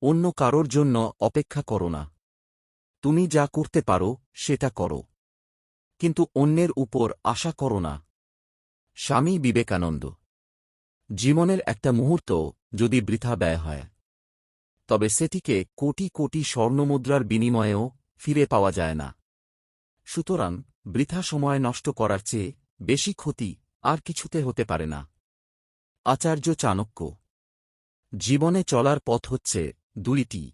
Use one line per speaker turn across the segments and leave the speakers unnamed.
অন্য কারোর জন্য অপেক্ষা করো না। তুমি যা করতে পারো সেটা করো, কিন্তু অন্যের উপর আশা করো না। স্বামী বিবেকানন্দ। জীবনের একটা মুহূর্ত যদি বৃথা ব্যয় হয়, তবে সেটিকে কোটি কোটি স্বর্ণমুদ্রার বিনিময়েও ফিরে পাওয়া যায় না। সুতরাং বৃথা সময় নষ্ট করার চেয়ে বেশি ক্ষতি আর কিছুতে হতে পারে না। আচার্য চাণক্য। জীবনে চলার পথ হচ্ছে দুইটি।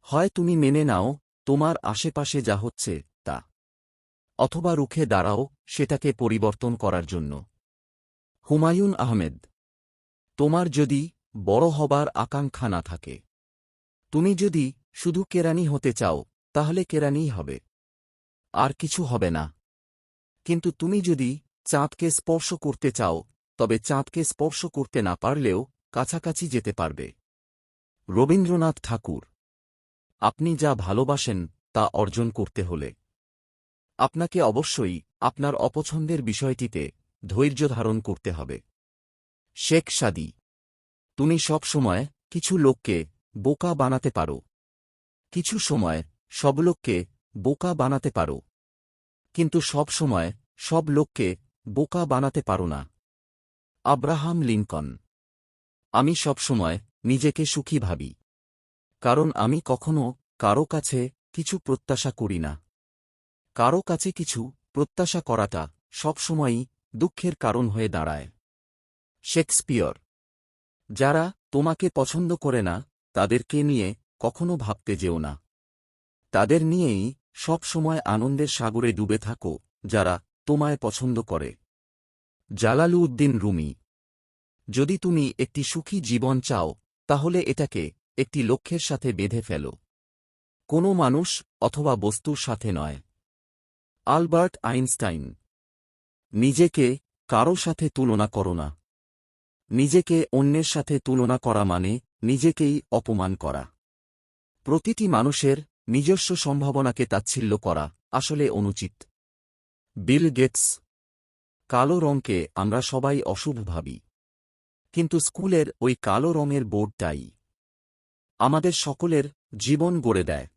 হয় তুমি মেনে নাও তোমার আশেপাশে যা হচ্ছে তা, অথবা রুখে দাঁড়াও সেটাকে পরিবর্তন করার জন্য। হুমায়ুন আহমেদ। তোমার যদি বড় হবার আকাঙ্ক্ষা না থাকে, তুমি যদি শুধু কেরানি হতে চাও, তাহলে কেরানিই হবে, আর কিছু হবে না। কিন্তু তুমি যদি চাঁদকে স্পর্শ করতে চাও, তবে চাঁদকে স্পর্শ করতে না পারলেও কাছাকাছি যেতে পারবে। রবীন্দ্রনাথ ঠাকুর। আপনি যা ভালোবাসেন তা অর্জন করতে হলে আপনাকে অবশ্যই আপনার অপছন্দের বিষয়টিতে ধৈর্য ধারণ করতে হবে। শেখ সাদী। তুমি সব সময় কিছু লোককে বোকা বানাতে পারো, কিছু সময় সব লোককে বোকা বানাতে পারো, কিন্তু সব সময় সব লোককে বোকা বানাতে পারো না। Abraham Lincoln. আমি সব সময় নিজেকে সুখী ভাবি, কারণ আমি কখনো কারো কাছে কিছু প্রত্যাশা করি না। কারো কাছে কিছু প্রত্যাশা করাটা সবসময়ই দুঃখের কারণ হয়ে দাঁড়ায়। শেক্সপিয়র। যারা তোমাকে পছন্দ করে না তাদেরকে নিয়ে কখনো ভাবতে যেও না। তাদের নিয়েই সব সময় আনন্দের সাগরে ডুবে থাকো যারা তোমায় পছন্দ করে। Jalaluddin Rumi. যদি তুমি একটি সুখী জীবন চাও, তাহলে এটাকে একটি লক্ষ্যের সাথে বেঁধে ফেলো, কোনো মানুষ অথবা বস্তুর সাথে নয়। Albert Einstein. নিজেকে কারো সাথে তুলনা করো না। নিজেকে অন্যের সাথে তুলনা করা মানে নিজেকেই অপমান করা। প্রতিটি মানুষের নিজস্ব সম্ভাবনাকে তাচ্ছিল্য করা আসলে অনুচিত। Bill Gates. কালো রঙকে আমরা সবাই অশুভ ভাবি, কিন্তু স্কুলের ওই কালো রঙের বোর্ডটাই আমাদের সকলের জীবন গড়ে দেয়।